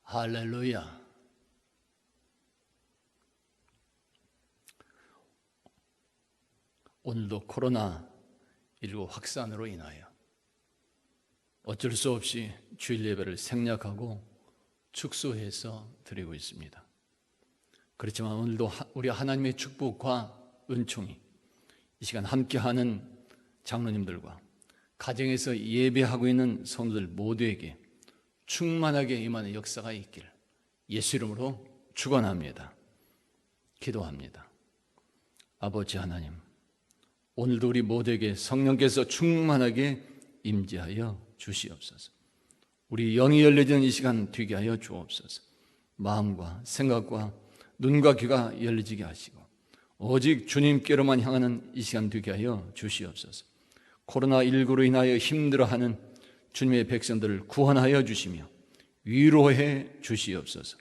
할렐루야. 오늘도 코로나19 확산으로 인하여 어쩔 수 없이 주일 예배를 생략하고 축소해서 드리고 있습니다. 그렇지만 오늘도 우리 하나님의 축복과 은총이 이 시간 함께하는 장로님들과 가정에서 예배하고 있는 성도들 모두에게 충만하게 임하는 역사가 있기를 예수 이름으로 축원합니다. 기도합니다. 아버지 하나님, 오늘도 우리 모두에게 성령께서 충만하게 임재하여 주시옵소서. 우리 영이 열려지는 이 시간 되게 하여 주옵소서. 마음과 생각과 눈과 귀가 열려지게 하시고 오직 주님께로만 향하는 이 시간 되게 하여 주시옵소서. 코로나19로 인하여 힘들어하는 주님의 백성들을 구원하여 주시며 위로해 주시옵소서.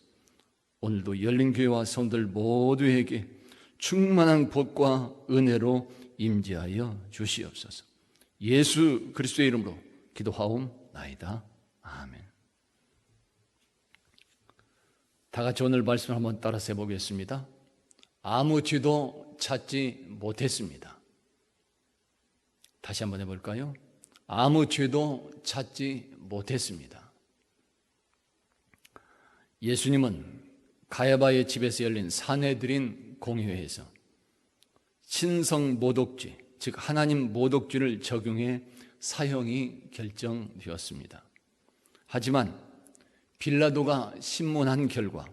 오늘도 열린교회와 성도들 모두에게 충만한 복과 은혜로 임재하여 주시옵소서. 예수 그리스도의 이름으로 기도하옵나이다. 아멘. 다 같이 오늘 말씀을 한번 따라서 해보겠습니다. 아무 죄도 찾지 못했습니다. 다시 한번 해볼까요? 아무 죄도 찾지 못했습니다. 예수님은 가야바의 집에서 열린 산헤드린 공회에서 신성 모독죄, 즉 하나님 모독죄를 적용해 사형이 결정되었습니다. 하지만 빌라도가 신문한 결과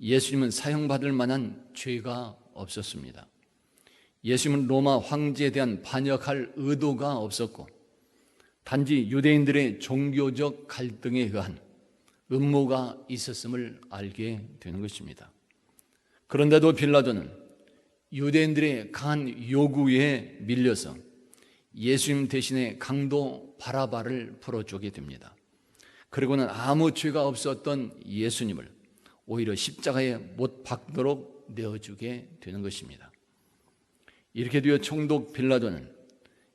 예수님은 사형받을 만한 죄가 없었습니다. 예수님은 로마 황제에 대한 반역할 의도가 없었고 단지 유대인들의 종교적 갈등에 의한 음모가 있었음을 알게 되는 것입니다. 그런데도 빌라도는 유대인들의 강한 요구에 밀려서 예수님 대신에 강도 바라바를 풀어주게 됩니다. 그리고는 아무 죄가 없었던 예수님을 오히려 십자가에 못 박도록 내어주게 되는 것입니다. 이렇게 되어 총독 빌라도는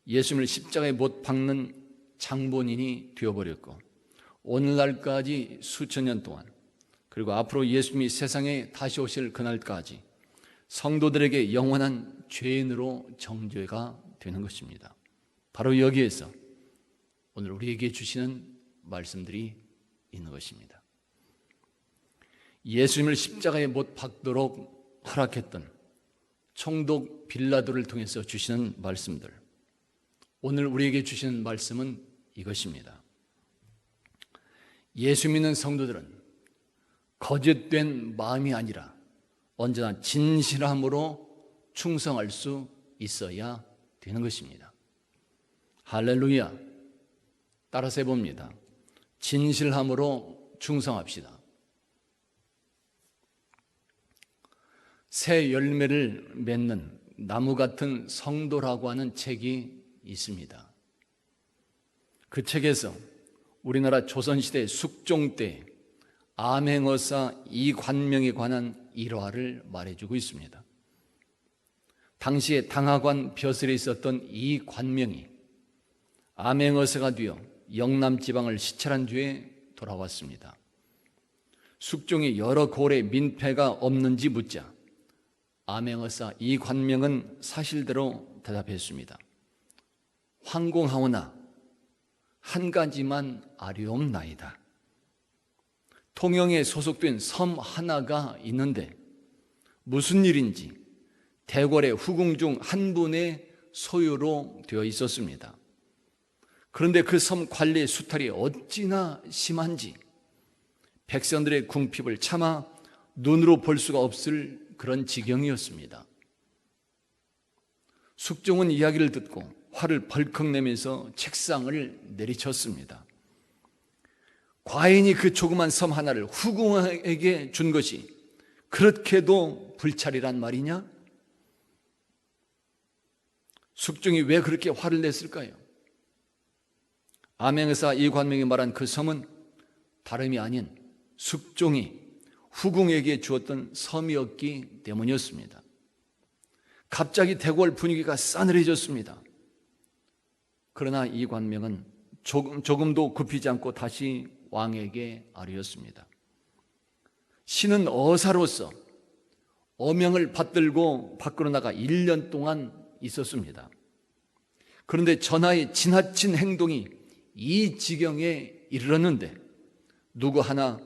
예수님을 십자가에 못 박는 장본인이 되어버렸고 오늘날까지 수천 년 동안 그리고 앞으로 예수님이 세상에 다시 오실 그날까지 성도들에게 영원한 죄인으로 정죄가 되는 것입니다. 바로 여기에서 오늘 우리에게 주시는 말씀들이 있는 것입니다. 예수님을 십자가에 못 박도록 허락했던 총독 빌라도를 통해서 주시는 말씀들, 오늘 우리에게 주시는 말씀은 이것입니다. 예수 믿는 성도들은 거짓된 마음이 아니라 언제나 진실함으로 충성할 수 있어야 되는 것입니다. 할렐루야. 따라서 해봅니다. 진실함으로 충성합시다. 새 열매를 맺는 나무 같은 성도라고 하는 책이 있습니다. 그 책에서 우리나라 조선시대 숙종 때 암행어사 이관명에 관한 일화를 말해주고 있습니다. 당시에 당하관 벼슬에 있었던 이관명이 암행어사가 되어 영남 지방을 시찰한 뒤에 돌아왔습니다. 숙종이 여러 고래 민폐가 없는지 묻자 암행어사 이관명은 사실대로 대답했습니다. 황공하오나 한 가지만 아뢰옵나이다. 통영에 소속된 섬 하나가 있는데 무슨 일인지 대궐의 후궁 중 한 분의 소유로 되어 있었습니다. 그런데 그 섬 관리의 수탈이 어찌나 심한지 백성들의 궁핍을 차마 눈으로 볼 수가 없을 그런 지경이었습니다. 숙종은 이야기를 듣고 화를 벌컥 내면서 책상을 내리쳤습니다. 과인이 그 조그만 섬 하나를 후궁에게 준 것이 그렇게도 불찰이란 말이냐? 숙종이 왜 그렇게 화를 냈을까요? 암행어사 이관명이 말한 그 섬은 다름이 아닌 숙종이 후궁에게 주었던 섬이었기 때문이었습니다. 갑자기 대궐 분위기가 싸늘해졌습니다. 그러나 이관명은 조금도 굽히지 않고 다시 왕에게 아뢰었습니다. 신은 어사로서 어명을 받들고 밖으로 나가 1년 동안 있었습니다. 그런데 전하의 지나친 행동이 이 지경에 이르렀는데 누구 하나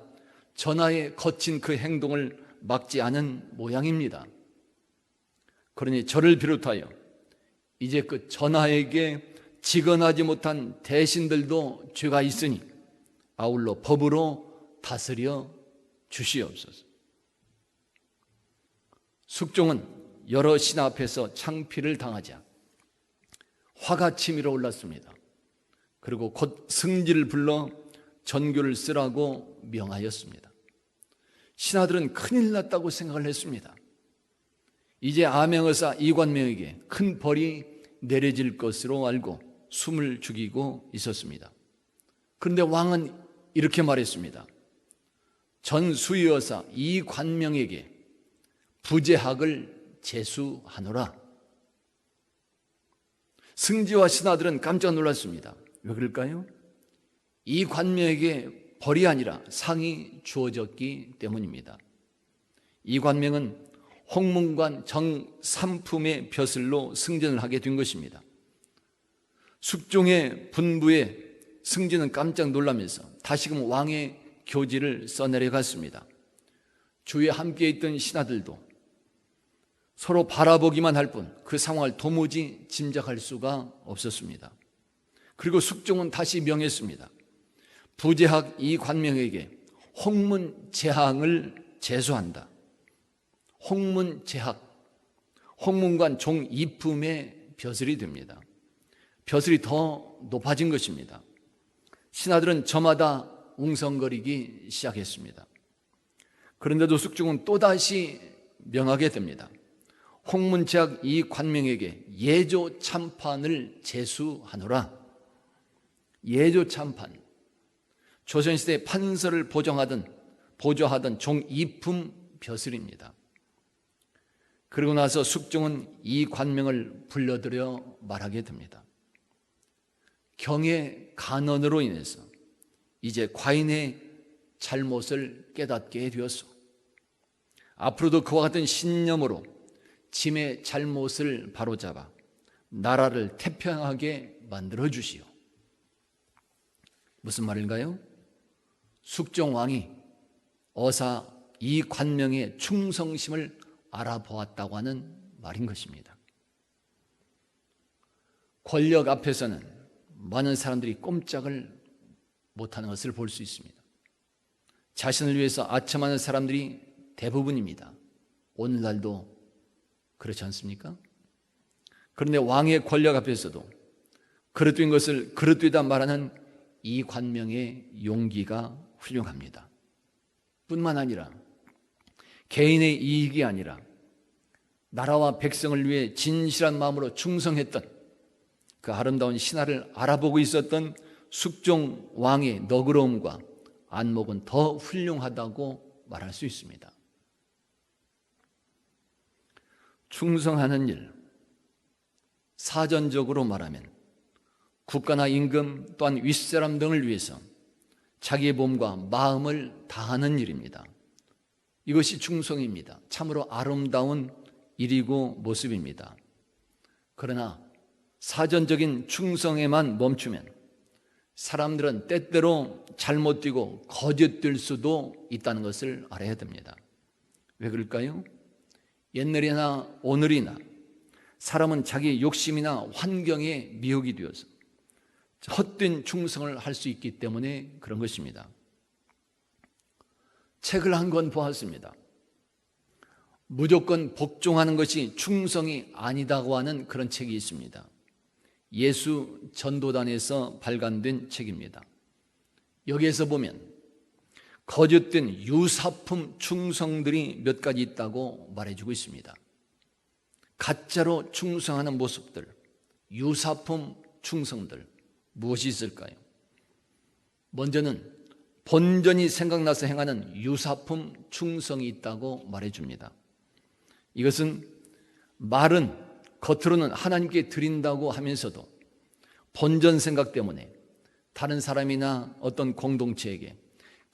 전하의 거친 그 행동을 막지 않은 모양입니다. 그러니 저를 비롯하여 이제 그 전하에게 직언하지 못한 대신들도 죄가 있으니 아울러 법으로 다스려 주시옵소서. 숙종은 여러 신하 앞에서 창피를 당하자 화가 치밀어 올랐습니다. 그리고 곧 승지를 불러 전교를 쓰라고 명하였습니다. 신하들은 큰일 났다고 생각을 했습니다. 이제 아명의사 이관명에게 큰 벌이 내려질 것으로 알고 숨을 죽이고 있었습니다. 그런데 왕은 이렇게 말했습니다. 전 수의여사 이관명에게 부재학을 제수하노라. 승지와 신하들은 깜짝 놀랐습니다. 왜 그럴까요? 이관명에게 벌이 아니라 상이 주어졌기 때문입니다. 이관명은 홍문관 정삼품의 벼슬로 승진을 하게 된 것입니다. 숙종의 분부에 승진은 깜짝 놀라면서 다시금 왕의 교지를 써내려갔습니다. 주위에 함께 있던 신하들도 서로 바라보기만 할 뿐 그 상황을 도무지 짐작할 수가 없었습니다. 그리고 숙종은 다시 명했습니다. 부재학 이관명에게 홍문제항을 제수한다. 홍문제학, 홍문관 종이품의 벼슬이 됩니다. 벼슬이 더 높아진 것입니다. 신하들은 저마다 웅성거리기 시작했습니다. 그런데도 숙종은 또다시 명하게 됩니다. 홍문제학 이관명에게 예조 참판을 제수하노라. 예조 참판, 조선시대 판서를 보조하던 종이품 벼슬입니다. 그리고 나서 숙종은 이관명을 불러들여 말하게 됩니다. 경의 간언으로 인해서 이제 과인의 잘못을 깨닫게 되었소. 앞으로도 그와 같은 신념으로 짐의 잘못을 바로잡아 나라를 태평하게 만들어 주시오. 무슨 말인가요? 숙종왕이 어사 이관명의 충성심을 알아보았다고 하는 말인 것입니다. 권력 앞에서는 많은 사람들이 꼼짝을 못하는 것을 볼 수 있습니다. 자신을 위해서 아첨하는 사람들이 대부분입니다. 오늘날도 그렇지 않습니까? 그런데 왕의 권력 앞에서도 그릇된 것을 그릇되다 말하는 이관명의 용기가 훌륭합니다. 뿐만 아니라 개인의 이익이 아니라 나라와 백성을 위해 진실한 마음으로 충성했던 그 아름다운 신하를 알아보고 있었던 숙종 왕의 너그러움과 안목은 더 훌륭하다고 말할 수 있습니다. 충성하는 일, 사전적으로 말하면 국가나 임금 또한 윗사람 등을 위해서 자기의 몸과 마음을 다하는 일입니다. 이것이 충성입니다. 참으로 아름다운 일이고 모습입니다. 그러나 사전적인 충성에만 멈추면 사람들은 때때로 잘못되고 거짓될 수도 있다는 것을 알아야 됩니다. 왜 그럴까요? 옛날이나 오늘이나 사람은 자기 욕심이나 환경에 미혹이 되어서 헛된 충성을 할 수 있기 때문에 그런 것입니다. 책을 한 권 보았습니다. 무조건 복종하는 것이 충성이 아니다고 하는 그런 책이 있습니다. 예수 전도단에서 발간된 책입니다. 여기에서 보면 거짓된 유사품 충성들이 몇 가지 있다고 말해주고 있습니다. 가짜로 충성하는 모습들, 유사품 충성들, 무엇이 있을까요? 먼저는 본전이 생각나서 행하는 유사품 충성이 있다고 말해줍니다. 이것은 말은 겉으로는 하나님께 드린다고 하면서도 본전 생각 때문에 다른 사람이나 어떤 공동체에게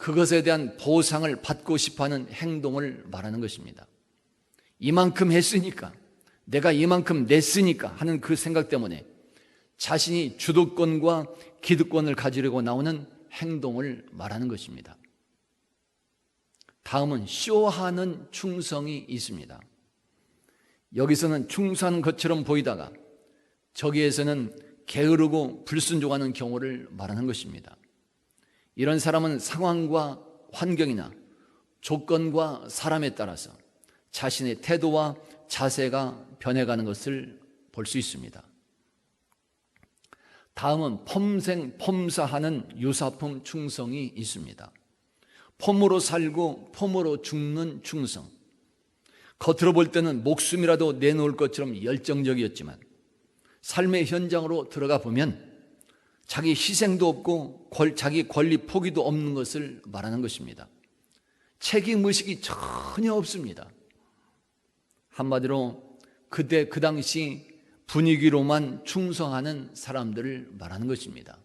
그것에 대한 보상을 받고 싶어하는 행동을 말하는 것입니다. 이만큼 했으니까, 내가 이만큼 냈으니까 하는 그 생각 때문에 자신이 주도권과 기득권을 가지려고 나오는 행동을 말하는 것입니다. 다음은 쇼하는 충성이 있습니다. 여기서는 충성하는 것처럼 보이다가 저기에서는 게으르고 불순종하는 경우를 말하는 것입니다. 이런 사람은 상황과 환경이나 조건과 사람에 따라서 자신의 태도와 자세가 변해가는 것을 볼 수 있습니다. 다음은 폼사하는 유사품 충성이 있습니다. 폼으로 살고 폼으로 죽는 충성. 겉으로 볼 때는 목숨이라도 내놓을 것처럼 열정적이었지만 삶의 현장으로 들어가 보면 자기 희생도 없고 자기 권리 포기도 없는 것을 말하는 것입니다. 책임의식이 전혀 없습니다. 한마디로 그때 그 당시 분위기로만 충성하는 사람들을 말하는 것입니다.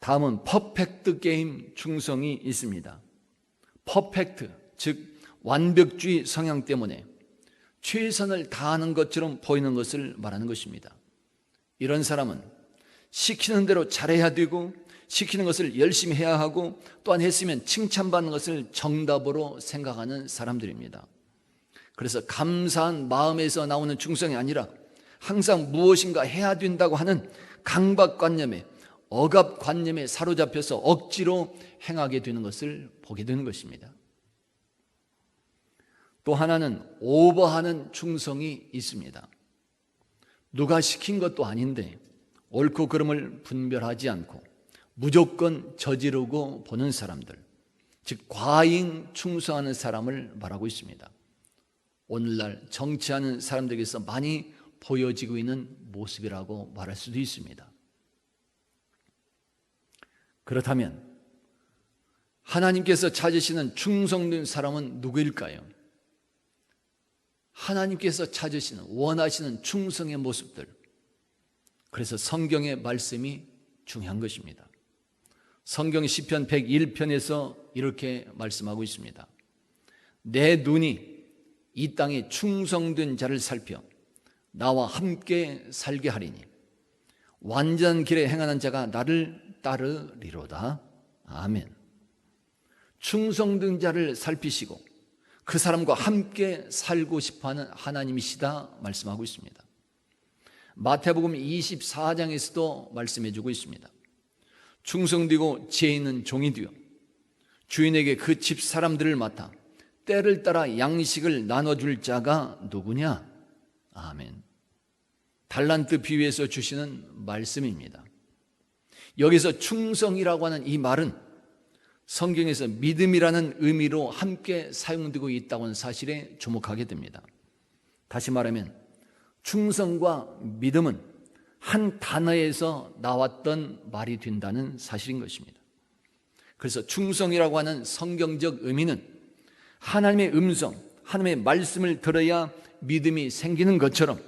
다음은 퍼펙트 게임 충성이 있습니다. 퍼펙트, 즉 완벽주의 성향 때문에 최선을 다하는 것처럼 보이는 것을 말하는 것입니다. 이런 사람은 시키는 대로 잘해야 되고 시키는 것을 열심히 해야 하고 또한 했으면 칭찬받는 것을 정답으로 생각하는 사람들입니다. 그래서 감사한 마음에서 나오는 충성이 아니라 항상 무엇인가 해야 된다고 하는 강박관념에 억압관념에 사로잡혀서 억지로 행하게 되는 것을 보게 되는 것입니다. 또 하나는 오버하는 충성이 있습니다. 누가 시킨 것도 아닌데 옳고 그름을 분별하지 않고 무조건 저지르고 보는 사람들, 즉 과잉 충성하는 사람을 말하고 있습니다. 오늘날 정치하는 사람들에게서 많이 보여지고 있는 모습이라고 말할 수도 있습니다. 그렇다면 하나님께서 찾으시는 충성된 사람은 누구일까요? 하나님께서 찾으시는, 원하시는 충성의 모습들. 그래서 성경의 말씀이 중요한 것입니다. 성경 시편 101편에서 이렇게 말씀하고 있습니다. 내 눈이 이 땅에 충성된 자를 살펴 나와 함께 살게 하리니 완전한 길에 행하는 자가 나를 따르리로다. 아멘. 충성된 자를 살피시고 그 사람과 함께 살고 싶어하는 하나님이시다 말씀하고 있습니다. 마태복음 24장에서도 말씀해주고 있습니다. 충성되고 지혜 있는 종이 되어 주인에게 그 집 사람들을 맡아 때를 따라 양식을 나눠줄 자가 누구냐? 아멘. 달란트 비유에서 주시는 말씀입니다. 여기서 충성이라고 하는 이 말은 성경에서 믿음이라는 의미로 함께 사용되고 있다고 하는 사실에 주목하게 됩니다. 다시 말하면 충성과 믿음은 한 단어에서 나왔던 말이 된다는 사실인 것입니다. 그래서 충성이라고 하는 성경적 의미는 하나님의 음성, 하나님의 말씀을 들어야 믿음이 생기는 것처럼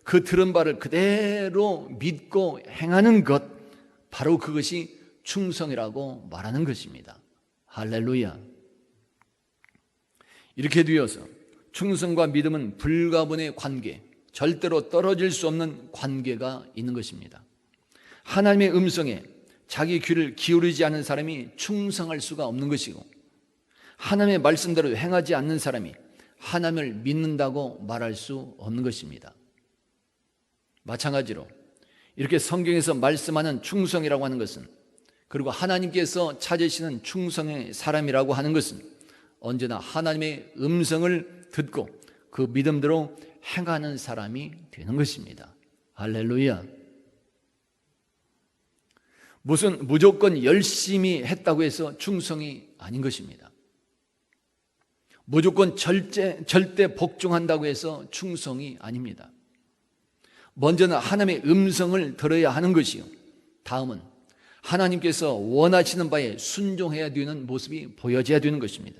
그 들은 바를 그대로 믿고 행하는 것, 바로 그것이 충성이라고 말하는 것입니다. 할렐루야. 이렇게 되어서 충성과 믿음은 불가분의 관계, 절대로 떨어질 수 없는 관계가 있는 것입니다. 하나님의 음성에 자기 귀를 기울이지 않는 사람이 충성할 수가 없는 것이고, 하나님의 말씀대로 행하지 않는 사람이 하나님을 믿는다고 말할 수 없는 것입니다. 마찬가지로 이렇게 성경에서 말씀하는 충성이라고 하는 것은, 그리고 하나님께서 찾으시는 충성의 사람이라고 하는 것은 언제나 하나님의 음성을 듣고 그 믿음대로 행하는 사람이 되는 것입니다. 할렐루야. 무조건 열심히 했다고 해서 충성이 아닌 것입니다. 무조건 절대 복종한다고 해서 충성이 아닙니다. 먼저는 하나님의 음성을 들어야 하는 것이요, 다음은 하나님께서 원하시는 바에 순종해야 되는 모습이 보여져야 되는 것입니다.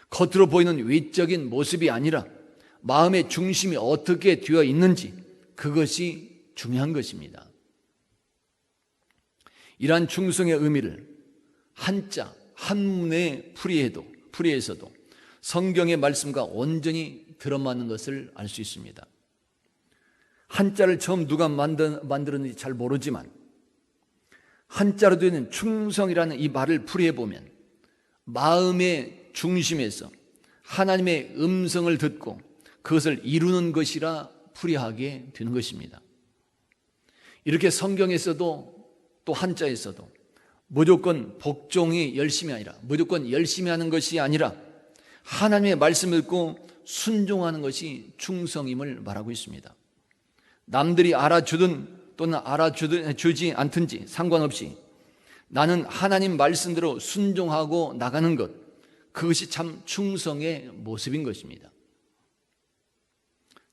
겉으로 보이는 외적인 모습이 아니라 마음의 중심이 어떻게 되어 있는지, 그것이 중요한 것입니다. 이러한 충성의 의미를 한자 한문의 풀이에서도 성경의 말씀과 온전히 들어맞는 것을 알 수 있습니다. 한자를 처음 누가 만들었는지 잘 모르지만 한자로 되는 충성이라는 이 말을 풀이해 보면 마음의 중심에서 하나님의 음성을 듣고 그것을 이루는 것이라 풀이하게 되는 것입니다. 이렇게 성경에서도 또 한자에서도 무조건 복종이 열심히 아니라 무조건 열심히 하는 것이 아니라 하나님의 말씀을 듣고 순종하는 것이 충성임을 말하고 있습니다. 남들이 알아주든 또는 알아주지 않든지 상관없이 나는 하나님 말씀대로 순종하고 나가는 것, 그것이 참 충성의 모습인 것입니다.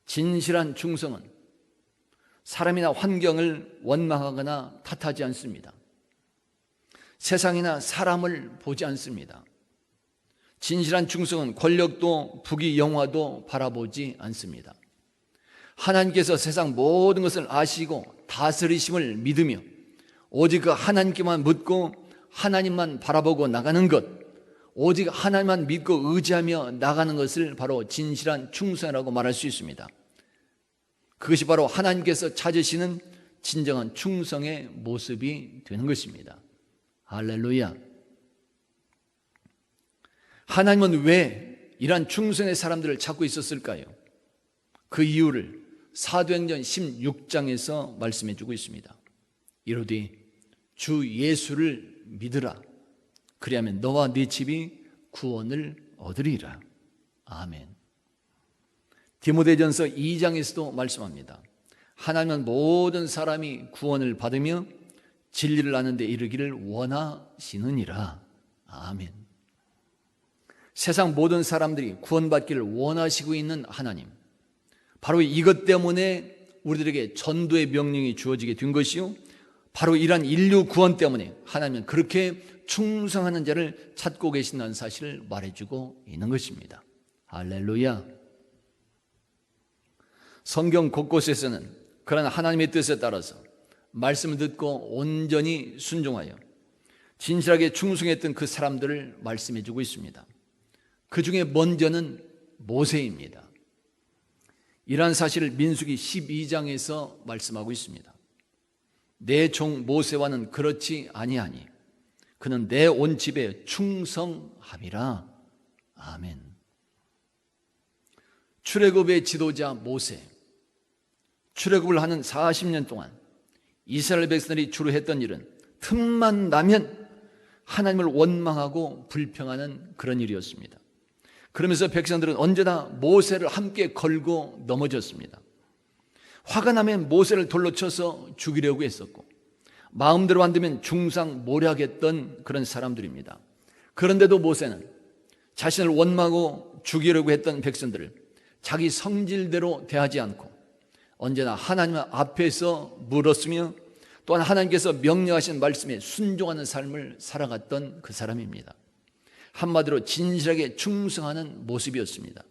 진실한 충성은 사람이나 환경을 원망하거나 탓하지 않습니다. 세상이나 사람을 보지 않습니다. 진실한 충성은 권력도 부귀 영화도 바라보지 않습니다. 하나님께서 세상 모든 것을 아시고 다스리심을 믿으며 오직 그 하나님께만 묻고 하나님만 바라보고 나가는 것, 오직 하나님만 믿고 의지하며 나가는 것을 바로 진실한 충성이라고 말할 수 있습니다. 그것이 바로 하나님께서 찾으시는 진정한 충성의 모습이 되는 것입니다. 할렐루야. 하나님은 왜 이러한 충성의 사람들을 찾고 있었을까요? 그 이유를 사도행전 16장에서 말씀해 주고 있습니다. 이르되 주 예수를 믿으라. 그리하면 너와 네 집이 구원을 얻으리라. 아멘. 디모데전서 2장에서도 말씀합니다. 하나님은 모든 사람이 구원을 받으며 진리를 아는 데 이르기를 원하시느니라. 아멘. 세상 모든 사람들이 구원받기를 원하시고 있는 하나님, 바로 이것 때문에 우리들에게 전도의 명령이 주어지게 된 것이요, 바로 이러한 인류 구원 때문에 하나님은 그렇게 충성하는 자를 찾고 계신다는 사실을 말해주고 있는 것입니다. 할렐루야. 성경 곳곳에서는 그러한 하나님의 뜻에 따라서 말씀을 듣고 온전히 순종하여 진실하게 충성했던 그 사람들을 말씀해 주고 있습니다. 그 중에 먼저는 모세입니다. 이러한 사실을 민수기 12장에서 말씀하고 있습니다. 내 종 모세와는 그렇지 아니하니 그는 내 온 집에 충성함이라. 아멘. 출애굽의 지도자 모세, 출애굽을 하는 40년 동안 이스라엘 백성들이 주로 했던 일은 틈만 나면 하나님을 원망하고 불평하는 그런 일이었습니다. 그러면서 백성들은 언제나 모세를 함께 걸고 넘어졌습니다. 화가 나면 모세를 돌로 쳐서 죽이려고 했었고 마음대로 안 되면 중상모략했던 그런 사람들입니다. 그런데도 모세는 자신을 원망하고 죽이려고 했던 백성들을 자기 성질대로 대하지 않고 언제나 하나님 앞에서 물었으며 또한 하나님께서 명령하신 말씀에 순종하는 삶을 살아갔던 그 사람입니다. 한마디로 진실하게 충성하는 모습이었습니다.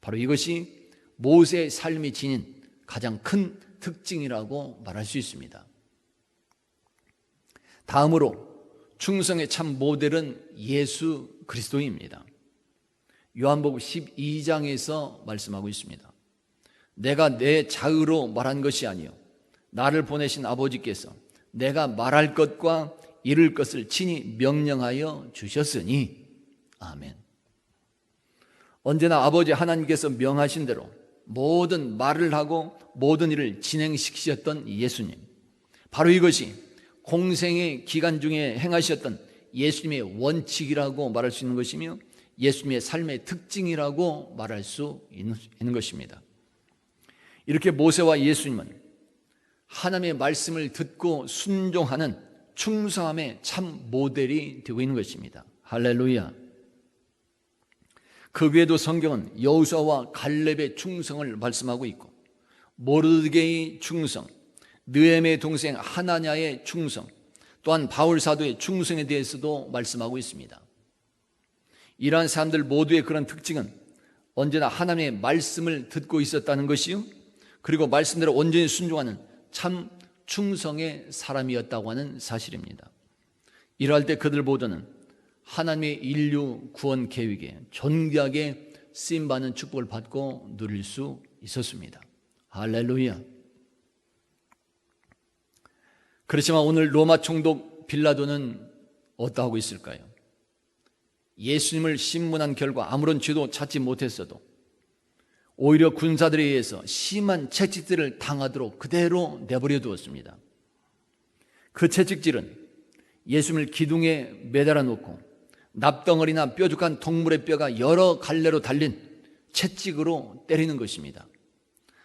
바로 이것이 모세의 삶이 지닌 가장 큰 특징이라고 말할 수 있습니다. 다음으로 충성의 참 모델은 예수 그리스도입니다. 요한복음 12장에서 말씀하고 있습니다. 내가 내 자의로 말한 것이 아니요 나를 보내신 아버지께서 내가 말할 것과 이룰 것을 친히 명령하여 주셨으니. 아멘. 언제나 아버지 하나님께서 명하신 대로 모든 말을 하고 모든 일을 진행시키셨던 예수님, 바로 이것이 공생의 기간 중에 행하셨던 예수님의 원칙이라고 말할 수 있는 것이며 예수님의 삶의 특징이라고 말할 수 있는 것입니다. 이렇게 모세와 예수님은 하나님의 말씀을 듣고 순종하는 충성함의 참 모델이 되고 있는 것입니다. 할렐루야. 그 외에도 성경은 여호수아와 갈렙의 충성을 말씀하고 있고 모르드게의 충성, 느헤미야의 동생 하나냐의 충성, 또한 바울 사도의 충성에 대해서도 말씀하고 있습니다. 이러한 사람들 모두의 그런 특징은 언제나 하나님의 말씀을 듣고 있었다는 것이요, 그리고 말씀대로 온전히 순종하는 참 충성의 사람이었다고 하는 사실입니다. 이러할 때 그들 모두는 하나님의 인류 구원 계획에 존귀하게 쓰임받는 축복을 받고 누릴 수 있었습니다. 할렐루야. 그렇지만 오늘 로마 총독 빌라도는 어떠하고 있을까요? 예수님을 신문한 결과 아무런 죄도 찾지 못했어도 오히려 군사들에 의해서 심한 채찍질을 당하도록 그대로 내버려 두었습니다. 그 채찍질은 예수님을 기둥에 매달아 놓고 납덩어리나 뾰족한 동물의 뼈가 여러 갈래로 달린 채찍으로 때리는 것입니다.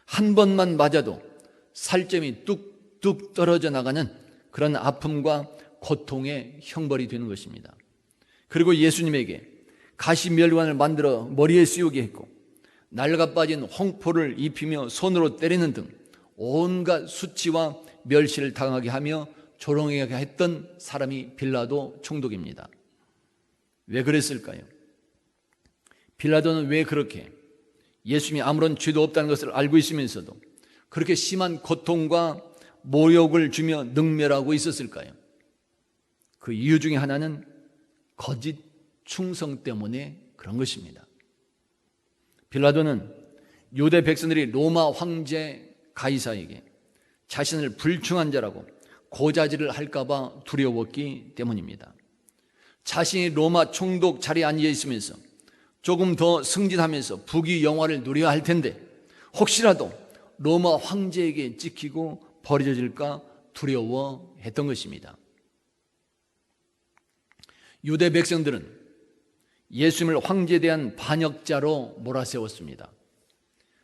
한 번만 맞아도 살점이 뚝뚝 떨어져 나가는 그런 아픔과 고통의 형벌이 되는 것입니다. 그리고 예수님에게 가시멸관을 만들어 머리에 씌우게 했고 낡아 빠진 홍포를 입히며 손으로 때리는 등 온갖 수치와 멸시를 당하게 하며 조롱하게 했던 사람이 빌라도 총독입니다. 왜 그랬을까요? 빌라도는 왜 그렇게 예수님이 아무런 죄도 없다는 것을 알고 있으면서도 그렇게 심한 고통과 모욕을 주며 능멸하고 있었을까요? 그 이유 중에 하나는 거짓 충성 때문에 그런 것입니다. 빌라도는 유대 백성들이 로마 황제 가이사에게 자신을 불충한 자라고 고자질을 할까봐 두려웠기 때문입니다. 자신이 로마 총독 자리에 앉아 있으면서 조금 더 승진하면서 부귀 영화를 누려야 할 텐데 혹시라도 로마 황제에게 찍히고 버려질까 두려워했던 것입니다. 유대 백성들은 예수님을 황제에 대한 반역자로 몰아세웠습니다.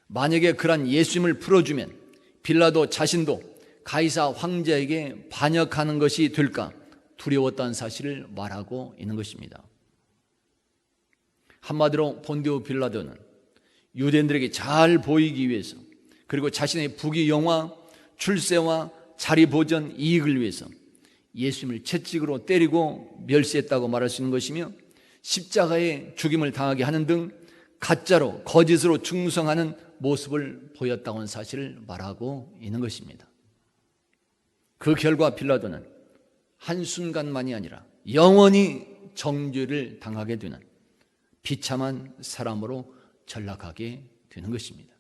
만약에 그런 예수님을 풀어주면 빌라도 자신도 가이사 황제에게 반역하는 것이 될까 두려웠다는 사실을 말하고 있는 것입니다. 한마디로 본디오 빌라도는 유대인들에게 잘 보이기 위해서 그리고 자신의 부귀 영화, 출세와 자리 보전 이익을 위해서 예수님을 채찍으로 때리고 멸시했다고 말할 수 있는 것이며 십자가에 죽임을 당하게 하는 등 가짜로 거짓으로 충성하는 모습을 보였다고 하는 사실을 말하고 있는 것입니다. 그 결과 빌라도는 한순간만이 아니라 영원히 정죄를 당하게 되는 비참한 사람으로 전락하게 되는 것입니다.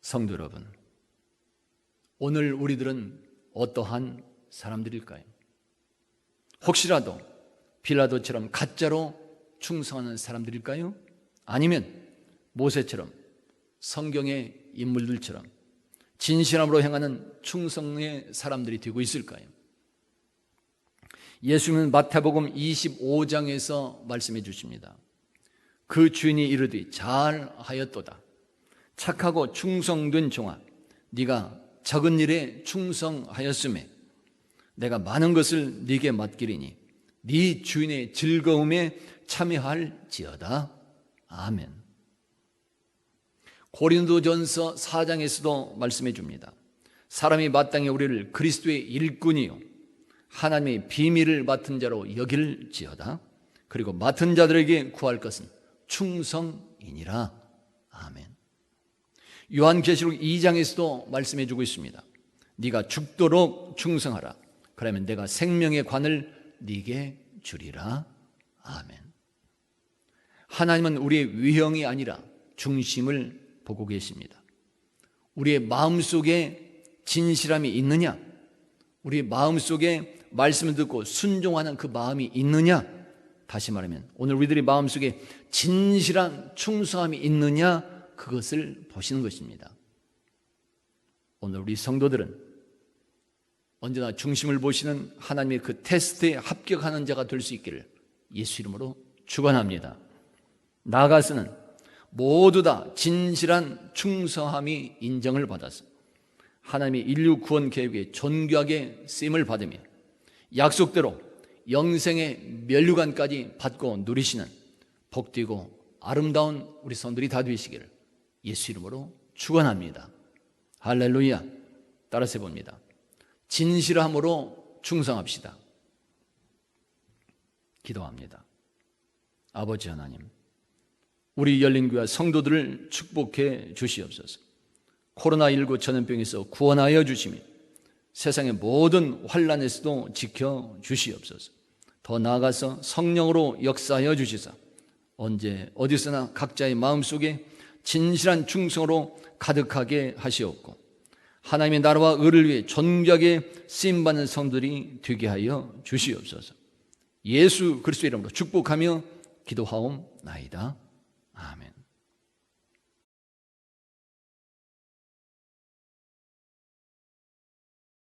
성도 여러분, 오늘 우리들은 어떠한 사람들일까요? 혹시라도 빌라도처럼 가짜로 충성하는 사람들일까요? 아니면 모세처럼 성경의 인물들처럼 진실함으로 행하는 충성의 사람들이 되고 있을까요? 예수님은 마태복음 25장에서 말씀해 주십니다. 그 주인이 이르되 잘하였도다. 착하고 충성된 종아, 네가 적은 일에 충성하였음에 내가 많은 것을 네게 맡기리니 네 주인의 즐거움에 참여할지어다. 아멘. 고린도전서 4장에서도 말씀해 줍니다. 사람이 마땅히 우리를 그리스도의 일꾼이요 하나님의 비밀을 맡은 자로 여길지어다. 그리고 맡은 자들에게 구할 것은 충성이니라. 아멘. 요한계시록 2장에서도 말씀해 주고 있습니다. 네가 죽도록 충성하라. 그러면 내가 생명의 관을 네게 주리라. 아멘. 하나님은 우리의 위형이 아니라 중심을 보고 계십니다. 우리의 마음속에 진실함이 있느냐? 우리의 마음속에 말씀을 듣고 순종하는 그 마음이 있느냐? 다시 말하면 오늘 우리들의 마음속에 진실한 충성함이 있느냐? 그것을 보시는 것입니다. 오늘 우리 성도들은 언제나 중심을 보시는 하나님의 그 테스트에 합격하는 자가 될 수 있기를 예수 이름으로 축원합니다. 나아가서는 모두 다 진실한 충성함이 인정을 받아서 하나님의 인류 구원 계획에 존귀하게 쓰임을 받으며 약속대로 영생의 면류관까지 받고 누리시는 복되고 아름다운 우리 성들이 다 되시기를 예수 이름으로 축원합니다. 할렐루야. 따라서 해봅니다. 진실함으로 충성합시다. 기도합니다. 아버지 하나님, 우리 열린교회 성도들을 축복해 주시옵소서. 코로나19 전염병에서 구원하여 주시며 세상의 모든 환난에서도 지켜 주시옵소서. 더 나아가서 성령으로 역사하여 주시사 언제 어디서나 각자의 마음속에 진실한 충성으로 가득하게 하시옵고 하나님의 나라와 의를 위해 존귀하게 쓰임받는 성들이 되게 하여 주시옵소서. 예수 그리스도의 이름으로 축복하며 기도하옵나이다. 아멘.